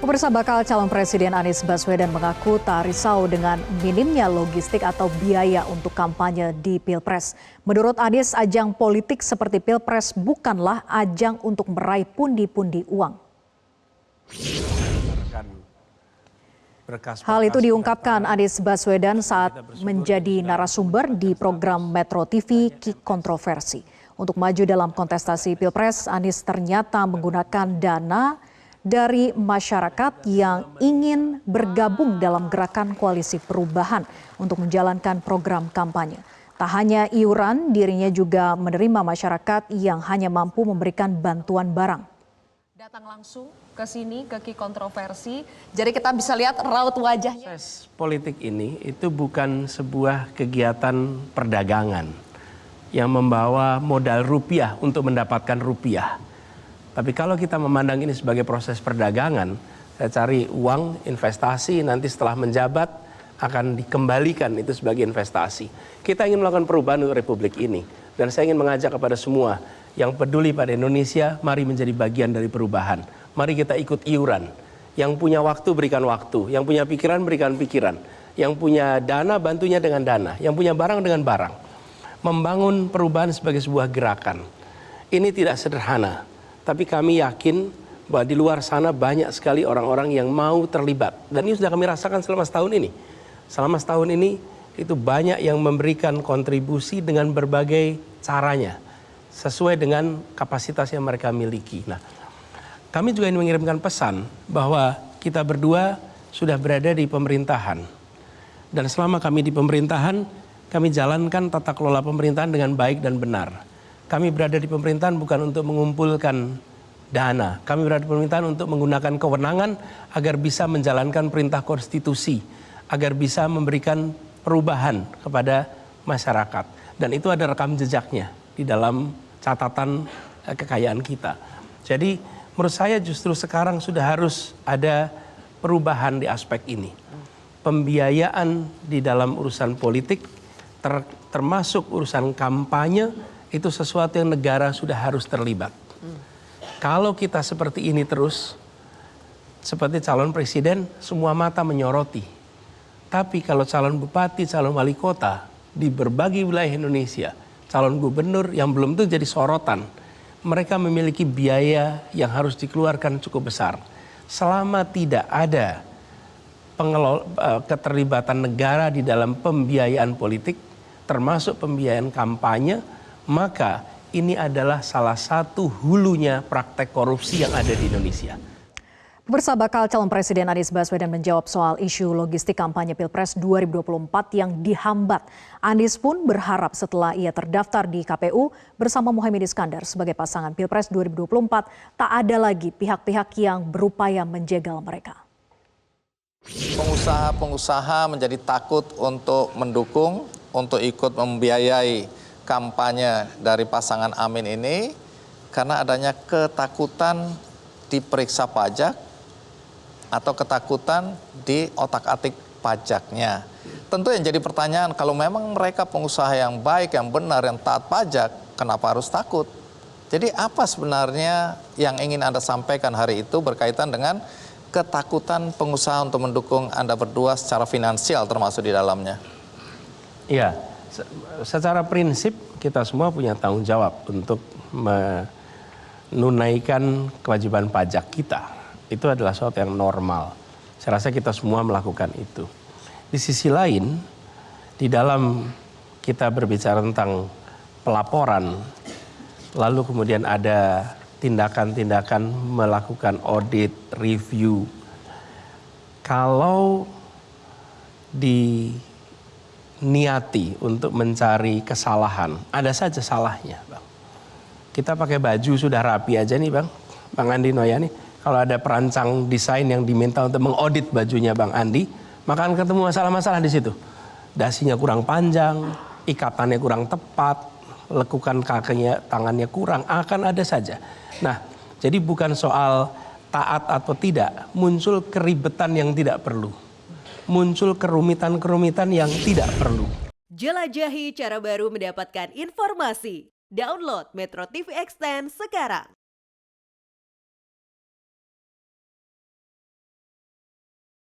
Pemirsa, bakal calon Presiden Anies Baswedan mengaku tak risau dengan minimnya logistik atau biaya untuk kampanye di Pilpres. Menurut Anies, ajang politik seperti Pilpres bukanlah ajang untuk meraih pundi-pundi uang. Hal itu diungkapkan Anies Baswedan saat menjadi narasumber di program Metro TV Kick Kontroversi. Untuk maju dalam kontestasi Pilpres, Anies ternyata menggunakan dana dari masyarakat yang ingin bergabung dalam gerakan koalisi perubahan untuk menjalankan program kampanye. Tak hanya iuran, dirinya juga menerima masyarakat yang hanya mampu memberikan bantuan barang. Datang langsung ke sini, ke Kick Kontroversi, jadi kita bisa lihat raut wajahnya. Proses politik ini itu bukan sebuah kegiatan perdagangan yang membawa modal rupiah untuk mendapatkan rupiah. Tapi kalau kita memandang ini sebagai proses perdagangan, saya cari uang, investasi, nanti setelah menjabat akan dikembalikan itu sebagai investasi. Kita ingin melakukan perubahan untuk Republik ini. Dan saya ingin mengajak kepada semua yang peduli pada Indonesia, mari menjadi bagian dari perubahan. Mari kita ikut iuran. Yang punya waktu berikan waktu, yang punya pikiran berikan pikiran. Yang punya dana bantunya dengan dana, yang punya barang dengan barang. Membangun perubahan sebagai sebuah gerakan. Ini tidak sederhana. Tapi kami yakin bahwa di luar sana banyak sekali orang-orang yang mau terlibat. Dan ini sudah kami rasakan selama setahun ini. Selama setahun ini itu banyak yang memberikan kontribusi dengan berbagai caranya. Sesuai dengan kapasitas yang mereka miliki. Nah, kami juga ingin mengirimkan pesan bahwa kita berdua sudah berada di pemerintahan. Dan selama kami di pemerintahan, kami jalankan tata kelola pemerintahan dengan baik dan benar. Kami berada di pemerintahan bukan untuk mengumpulkan dana. Kami berada di pemerintahan untuk menggunakan kewenangan agar bisa menjalankan perintah konstitusi. Agar bisa memberikan perubahan kepada masyarakat. Dan itu ada rekam jejaknya di dalam catatan kekayaan kita. Jadi menurut saya justru sekarang sudah harus ada perubahan di aspek ini. Pembiayaan di dalam urusan politik termasuk urusan kampanye itu sesuatu yang negara sudah harus terlibat. Kalau kita seperti ini terus, seperti calon presiden, semua mata menyoroti. Tapi kalau calon bupati, calon wali kota di berbagai wilayah Indonesia, calon gubernur yang belum tentu jadi sorotan, mereka memiliki biaya yang harus dikeluarkan cukup besar. Selama tidak ada keterlibatan negara di dalam pembiayaan politik, termasuk pembiayaan kampanye, maka ini adalah salah satu hulunya praktek korupsi yang ada di Indonesia. Pemirsa, bakal calon Presiden Anies Baswedan menjawab soal isu logistik kampanye Pilpres 2024 yang dihambat. Anies pun berharap setelah ia terdaftar di KPU bersama Muhaimin Iskandar sebagai pasangan Pilpres 2024, tak ada lagi pihak-pihak yang berupaya menjegal mereka. Pengusaha-pengusaha menjadi takut untuk mendukung, untuk ikut membiayai kampanye dari pasangan Amin ini karena adanya ketakutan diperiksa pajak atau ketakutan di otak-atik pajaknya. Tentu yang jadi pertanyaan, kalau memang mereka pengusaha yang baik, yang benar, yang taat pajak, kenapa harus takut? Jadi apa sebenarnya yang ingin Anda sampaikan hari itu berkaitan dengan ketakutan pengusaha untuk mendukung Anda berdua secara finansial termasuk di dalamnya? Iya, secara prinsip kita semua punya tanggung jawab untuk menunaikan kewajiban pajak kita. Itu adalah sesuatu yang normal. Saya rasa kita semua melakukan itu. Di sisi lain, di dalam kita berbicara tentang pelaporan, lalu kemudian ada tindakan-tindakan melakukan audit, review. Kalau diniati untuk mencari kesalahan, ada saja salahnya, Bang. Kita pakai baju sudah rapi aja nih, Bang Andi Noyani. Kalau ada perancang desain yang diminta untuk mengaudit bajunya Bang Andi, maka akan ketemu masalah-masalah di situ. Dasinya kurang panjang, ikatannya kurang tepat, lekukan kakinya, tangannya kurang, akan ada saja. Nah, jadi bukan soal taat atau tidak, muncul keribetan yang tidak perlu. Muncul kerumitan-kerumitan yang tidak perlu. Jelajahi cara baru mendapatkan informasi. Download Metro TV Extend sekarang.